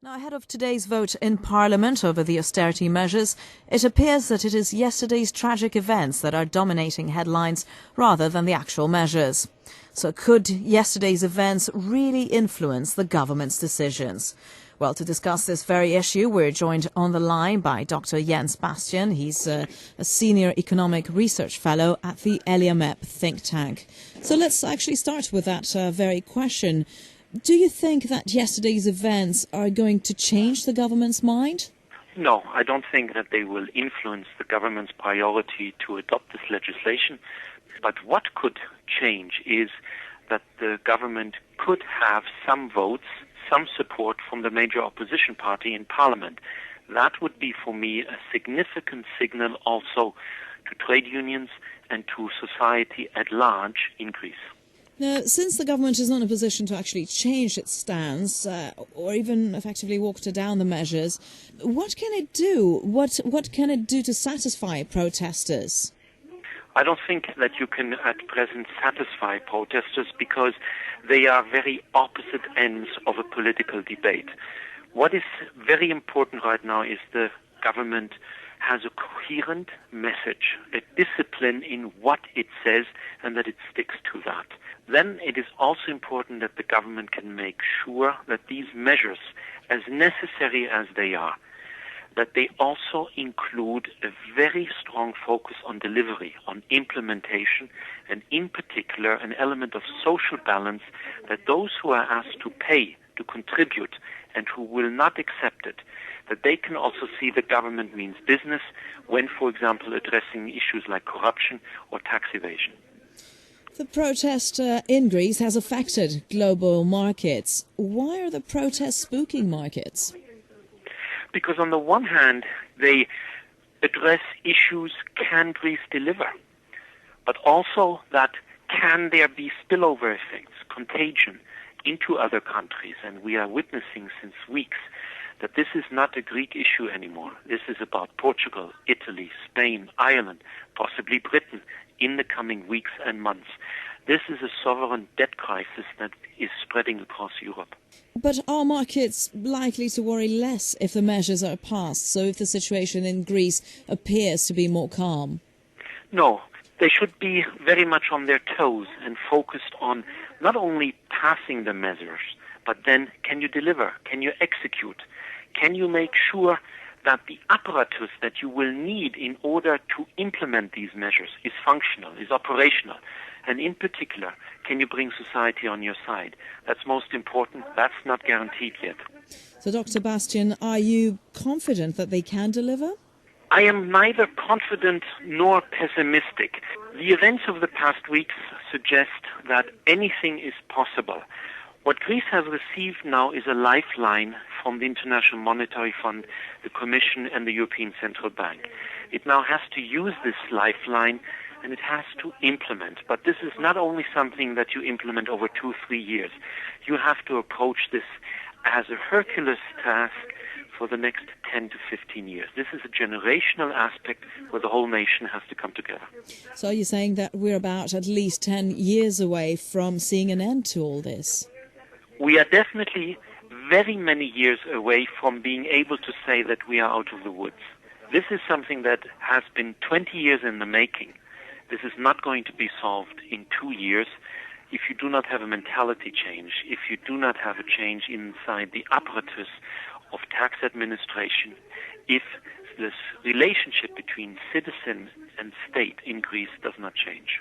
Now, ahead of today's vote in Parliament over the austerity measures, it appears that it is yesterday's tragic events that are dominating headlines rather than the actual measures. So could yesterday's events really influence the government's decisions? Well, to discuss this very issue, we're joined on the line by Dr. JENS Bastian. He's a senior economic research fellow at the ELIAMEP think tank. So let's actually start with that very question. Do you think that yesterday's events are going to change the government's mind? No, I don't think that they will influence the government's priority to adopt this legislation. But what could change is that the government could have some votes, some support from the major opposition party in Parliament. That would be, for me, a significant signal also to trade unions and to society at large in Greece. Now, since the government is not in a position to actually change its stance or even effectively water down the measures, what can it do? What can it do to satisfy protesters? I don't think that you can at present satisfy protesters because they are very opposite ends of a political debate. What is very important right now is the government has a coherent message, a discipline in what it says, and that it sticks to that. Then it is also important that the government can make sure that these measures, as necessary as they are, that they also include a very strong focus on delivery, on implementation, and in particular an element of social balance, that those who are asked to pay, to contribute, and who will not accept it, that they can also see the government means business when, for example, addressing issues like corruption or tax evasion. The protest in Greece has affected global markets. Why are the protests spooking markets? Because on the one hand, they address issues, can Greece deliver? But also that can there be spillover effects, contagion into other countries? And we are witnessing since weeks that this is not a Greek issue anymore. This is about Portugal, Italy, Spain, Ireland, possibly Britain in the coming weeks and months. This is a sovereign debt crisis that is spreading across Europe. But are markets likely to worry less if the measures are passed, so if the situation in Greece appears to be more calm? No, they should be very much on their toes and focused on not only passing the measures, but then can you deliver? Can you execute? Can you make sure that the apparatus that you will need in order to implement these measures is functional, is operational? And in particular, can you bring society on your side? That's most important. That's not guaranteed yet. So, Dr. Bastian, are you confident that they can deliver? I am neither confident nor pessimistic. The events of the past weeks suggest that anything is possible. What Greece has received now is a lifeline from the International Monetary Fund, the Commission and the European Central Bank. It now has to use this lifeline and it has to implement. But this is not only something that you implement over 2-3 years. You have to approach this as a Herculean task for the next 10 to 15 years. This is a generational aspect where the whole nation has to come together. So are you saying that we're about at least 10 years away from seeing an end to all this? We are definitely very many years away from being able to say that we are out of the woods. This is something that has been 20 years in the making. This is not going to be solved in 2 years if you do not have a mentality change, if you do not have a change inside the apparatus of tax administration, if this relationship between citizen and state in Greece does not change.